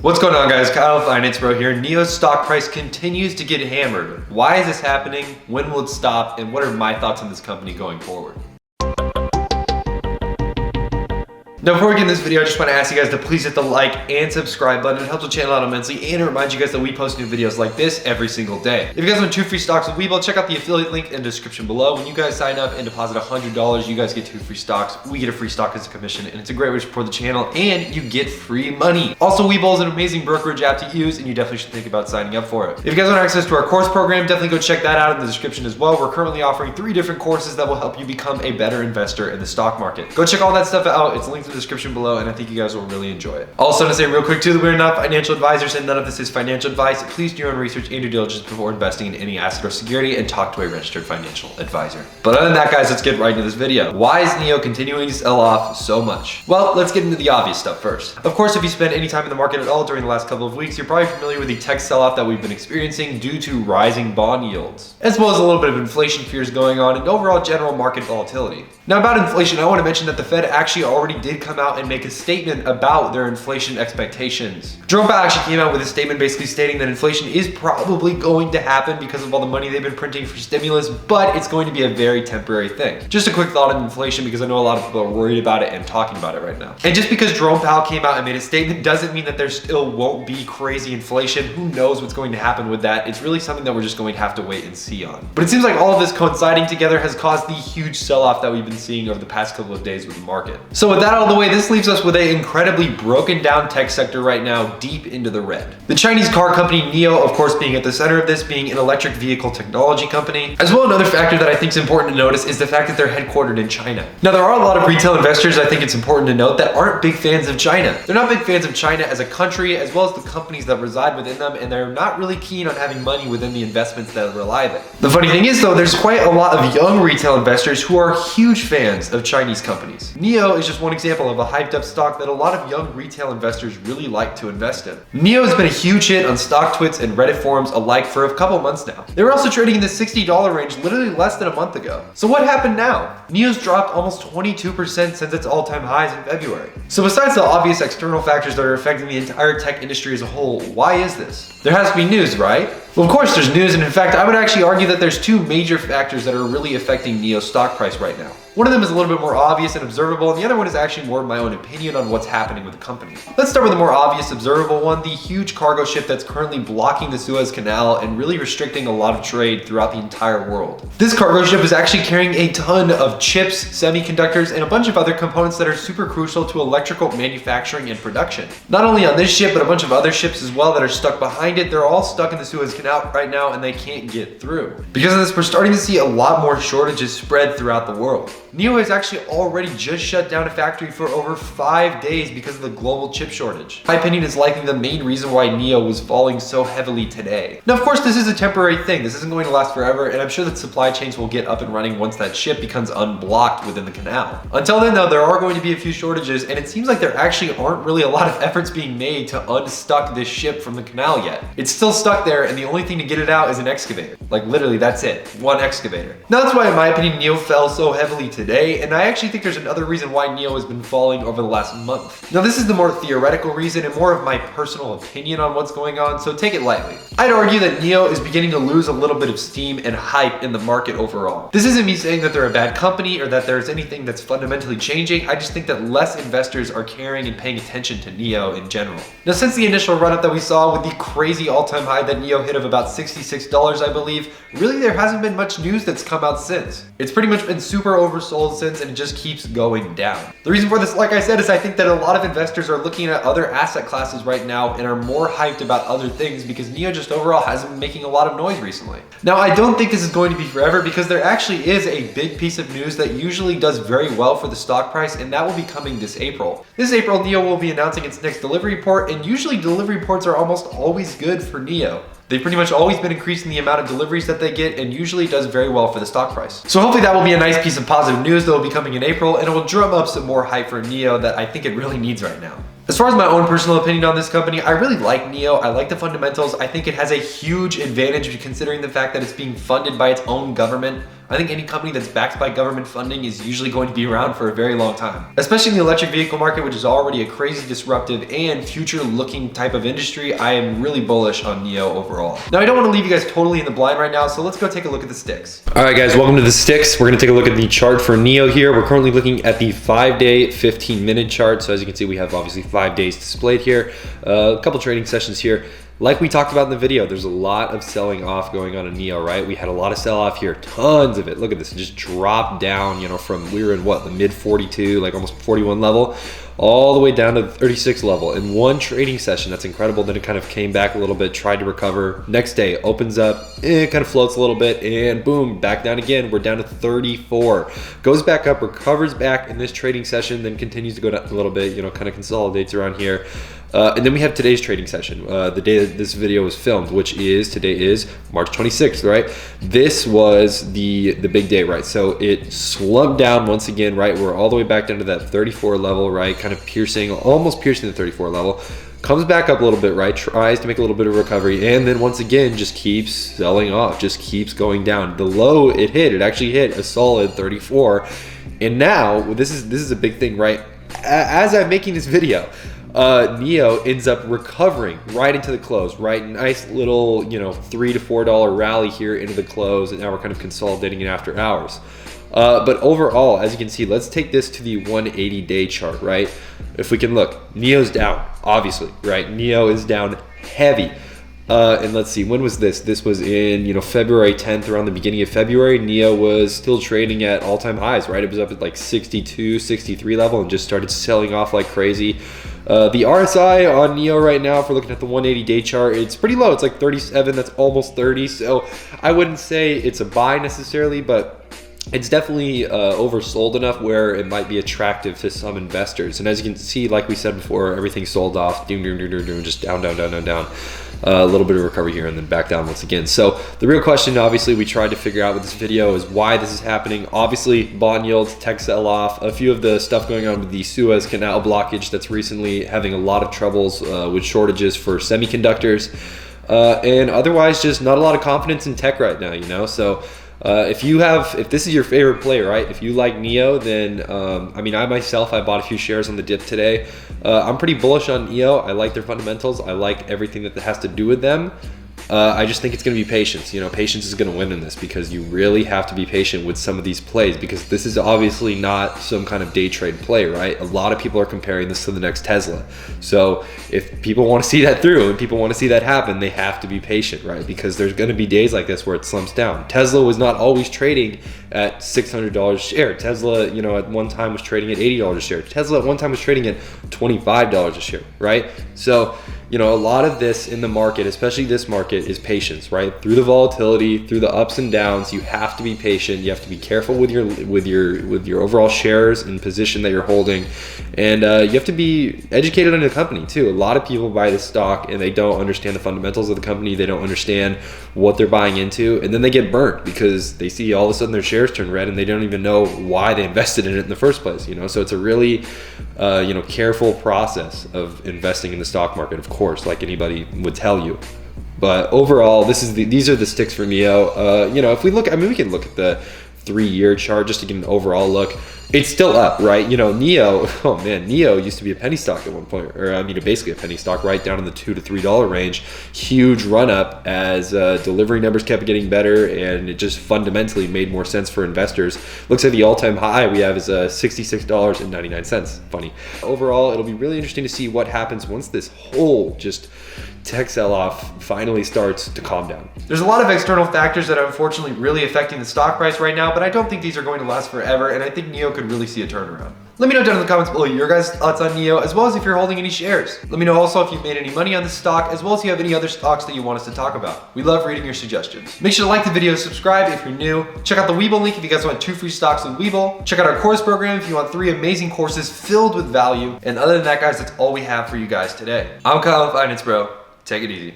What's going on, guys? Kyle Finance Bro here. NIO's stock price continues to get hammered. Why is this happening? When will it stop? And what are my thoughts on this company going forward? Now, before we get in this video, I just want to ask you guys to please hit the like and subscribe button. It helps the channel out immensely, and it reminds you guys that we post new videos like this every single day. If you guys want 2 free stocks with WeBull, check out the affiliate link in the description below. When you guys sign up and deposit $100, you guys get 2 free stocks. We get a free stock as a commission, and it's a great way to support the channel, and you get free money. Also, WeBull is an amazing brokerage app to use, and you definitely should think about signing up for it. If you guys want access to our course program, definitely go check that out in the description as well. We're currently offering 3 different courses that will help you become a better investor in the stock market. Go check all that stuff out. It's linked in the description below, and I think you guys will really enjoy it. Also, to say real quick too that we're not financial advisors and none of this is financial advice. Please do your own research and due diligence before investing in any asset or security, and talk to a registered financial advisor. But other than that, guys, let's get right into this video. Why is NIO continuing to sell off so much? Well, let's get into the obvious stuff first. Of course, if you spent any time in the market at all during the last couple of weeks, you're probably familiar with the tech sell-off that we've been experiencing due to rising bond yields, as well as a little bit of inflation fears going on and overall general market volatility. Now, about inflation, I want to mention that the Fed actually already did come out and make a statement about their inflation expectations. Jerome Powell actually came out with a statement basically stating that inflation is probably going to happen because of all the money they've been printing for stimulus, but it's going to be a very temporary thing. Just a quick thought on inflation, because I know a lot of people are worried about it and talking about it right now. And just because Jerome Powell came out and made a statement doesn't mean that there still won't be crazy inflation. Who knows what's going to happen with that? It's really something that we're just going to have to wait and see on. But it seems like all of this coinciding together has caused the huge sell-off that we've been seeing over the past couple of days with the market. So with that out of the way, this leaves us with an incredibly broken down tech sector right now, deep into the red. The Chinese car company NIO, of course, being at the center of this, being an electric vehicle technology company. As well, another factor that I think is important to notice is the fact that they're headquartered in China. Now, there are a lot of retail investors, I think it's important to note, that aren't big fans of China. They're not big fans of China as a country, as well as the companies that reside within them, and they're not really keen on having money within the investments that rely there. The funny thing is, though, there's quite a lot of young retail investors who are huge fans of Chinese companies. NIO is just one example of a hyped up stock that a lot of young retail investors really like to invest in. NIO has been a huge hit on stock twits and Reddit forums alike for a couple months now. They were also trading in the $60 range literally less than a month ago. So what happened now? NIO's dropped almost 22% since its all-time highs in February. So besides the obvious external factors that are affecting the entire tech industry as a whole, why is this? There has to be news, right? Well, of course there's news, and in fact, I would actually argue that there's 2 major factors that are really affecting NIO's stock price right now. One of them is a little bit more obvious and observable, and the other one is actually more of my own opinion on what's happening with the company. Let's start with the more obvious observable one, the huge cargo ship that's currently blocking the Suez Canal and really restricting a lot of trade throughout the entire world. This cargo ship is actually carrying a ton of chips, semiconductors, and a bunch of other components that are super crucial to electrical manufacturing and production. Not only on this ship, but a bunch of other ships as well that are stuck behind it. They're all stuck in the Suez Canal right now, and they can't get through. Because of this, we're starting to see a lot more shortages spread throughout the world. NIO has actually already just shut down a factory for over 5 days because of the global chip shortage. My opinion is likely the main reason why NIO was falling so heavily today. Now, of course, this is a temporary thing. This isn't going to last forever, and I'm sure that supply chains will get up and running once that ship becomes unblocked within the canal. Until then, though, there are going to be a few shortages, and it seems like there actually aren't really a lot of efforts being made to unstuck this ship from the canal yet. It's still stuck there, and the only thing to get it out is an excavator. Like, literally, that's it. One excavator. Now, that's why, in my opinion, NIO fell so heavily today, and I actually think there's another reason why NIO has been falling over the last month. Now, this is the more theoretical reason and more of my personal opinion on what's going on, so take it lightly. I'd argue that NIO is beginning to lose a little bit of steam and hype in the market overall. This isn't me saying that they're a bad company or that there's anything that's fundamentally changing. I just think that less investors are caring and paying attention to NIO in general. Now, since the initial run-up that we saw with the crazy all-time high that NIO hit of about $66, I believe, really there hasn't been much news that's come out since. It's pretty much been super oversold since, and it just keeps going down. The reason for this, like I said, is I think that a lot of investors are looking at other asset classes right now and are more hyped about other things because NIO just overall hasn't been making a lot of noise recently. Now, I don't think this is going to be forever because there actually is a big piece of news that usually does very well for the stock price, and that will be coming this April. This April, NIO will be announcing its next delivery report, and usually delivery reports are almost always good for NIO. They've pretty much always been increasing the amount of deliveries that they get, and usually does very well for the stock price. So hopefully that will be a nice piece of positive news that will be coming in April, and it will drum up some more hype for NIO that I think it really needs right now. As far as my own personal opinion on this company, I really like NIO. I like the fundamentals. I think it has a huge advantage considering the fact that it's being funded by its own government. I think any company that's backed by government funding is usually going to be around for a very long time. Especially in the electric vehicle market, which is already a crazy disruptive and future-looking type of industry, I am really bullish on NIO overall. Now, I don't want to leave you guys totally in the blind right now, so let's go take a look at the sticks. All right, guys, welcome to the sticks. We're gonna take a look at the chart for NIO here. We're currently looking at the 5-day, 15-minute chart. So as you can see, we have obviously 5 days displayed here. A couple trading sessions here. Like we talked about in the video, there's a lot of selling off going on in NIO, right? We had a lot of sell off here, tons of it. Look at this, it just dropped down, you know, from, we were in what, the mid 42, like almost 41 level, all the way down to the 36 level in one trading session. That's incredible. Then it kind of came back a little bit, tried to recover. Next day, opens up, it kind of floats a little bit, and boom, back down again. We're down to 34. Goes back up, recovers back in this trading session, then continues to go down a little bit, you know, kind of consolidates around here. And then we have today's trading session, the day that this video was filmed, which is, today is March 26th, right? This was the big day, right? So it slumped down once again, right? We're all the way back down to that 34 level, right? Kind of piercing, almost piercing the 34 level. Comes back up a little bit, right? Tries to make a little bit of recovery, and then once again, just keeps selling off, just keeps going down. The low it actually hit a solid 34. And now, this is a big thing, right? As I'm making this video, NIO ends up recovering right into the close, right? Nice little, you know, $3 to $4 rally here into the close, and now we're kind of consolidating it after hours. But overall, as you can see, let's take this to the 180-day chart, right? If we can look, NIO's down, obviously, right? NIO is down heavy. And let's see, when was this? This was in, you know, February 10th, around the beginning of February. NIO was still trading at all-time highs, right? It was up at like 62, 63 level and just started selling off like crazy. The RSI on NIO right now, if we're looking at the 180-day chart, it's pretty low. It's like 37, that's almost 30. So I wouldn't say it's a buy necessarily, but it's definitely oversold enough where it might be attractive to some investors. And as you can see, like we said before, everything sold off, just down, down, down, down, down. A little bit of recovery here and then back down once again. So the real question, obviously, we tried to figure out with this video is why this is happening. Obviously, bond yields, tech sell off, a few of the stuff going on with the Suez Canal blockage that's recently having a lot of troubles with shortages for semiconductors, and otherwise just not a lot of confidence in tech right now, you know. So if this is your favorite play, right? If you like NIO, then I mean, I myself, I bought a few shares on the dip today. I'm pretty bullish on NIO. I like their fundamentals. I like everything that has to do with them. I just think it's going to be patience. You know, patience is going to win in this because you really have to be patient with some of these plays because this is obviously not some kind of day trade play, right? A lot of people are comparing this to the next Tesla. So if people want to see that through and people want to see that happen, they have to be patient, right? Because there's going to be days like this where it slumps down. Tesla was not always trading at $600 a share. Tesla, you know, at one time was trading at $80 a share. Tesla at one time was trading at $25 a share, right? So, you know, a lot of this in the market, especially this market, is patience, right? Through the volatility, through the ups and downs, you have to be patient. You have to be careful with your overall shares and position that you're holding, and you have to be educated on the company too. A lot of people buy this stock and they don't understand the fundamentals of the company. They don't understand what they're buying into, and then they get burnt because they see all of a sudden their shares turn red and they don't even know why they invested in it in the first place. You know, so it's a really you know, careful process of investing in the stock market, of course, like anybody would tell you. But overall, these are the sticks for NIO. You know, if we look, I mean, we can look at the 3-year chart just to get an overall look. It's still up, right? You know, NIO, oh man, NIO used to be a penny stock at one point, or I mean, basically a penny stock, right down in the $2 to $3 range. Huge run up as delivery numbers kept getting better, and it just fundamentally made more sense for investors. Looks like the all-time high we have is $66.99. Funny. Overall, it'll be really interesting to see what happens once this whole just tech sell-off finally starts to calm down. There's a lot of external factors that are unfortunately really affecting the stock price right now, but I don't think these are going to last forever, and I think NIO could really see a turnaround. Let me know down in the comments below your guys' thoughts on NIO, as well as if you're holding any shares. Let me know also if you've made any money on this stock, as well as if you have any other stocks that you want us to talk about. We love reading your suggestions. Make sure to like the video, subscribe if you're new. Check out the WeBull link if you guys want 2 free stocks with WeBull. Check out our course program if you want 3 amazing courses filled with value. And other than that, guys, that's all we have for you guys today. I'm Kyle, Finance Bro. Take it easy.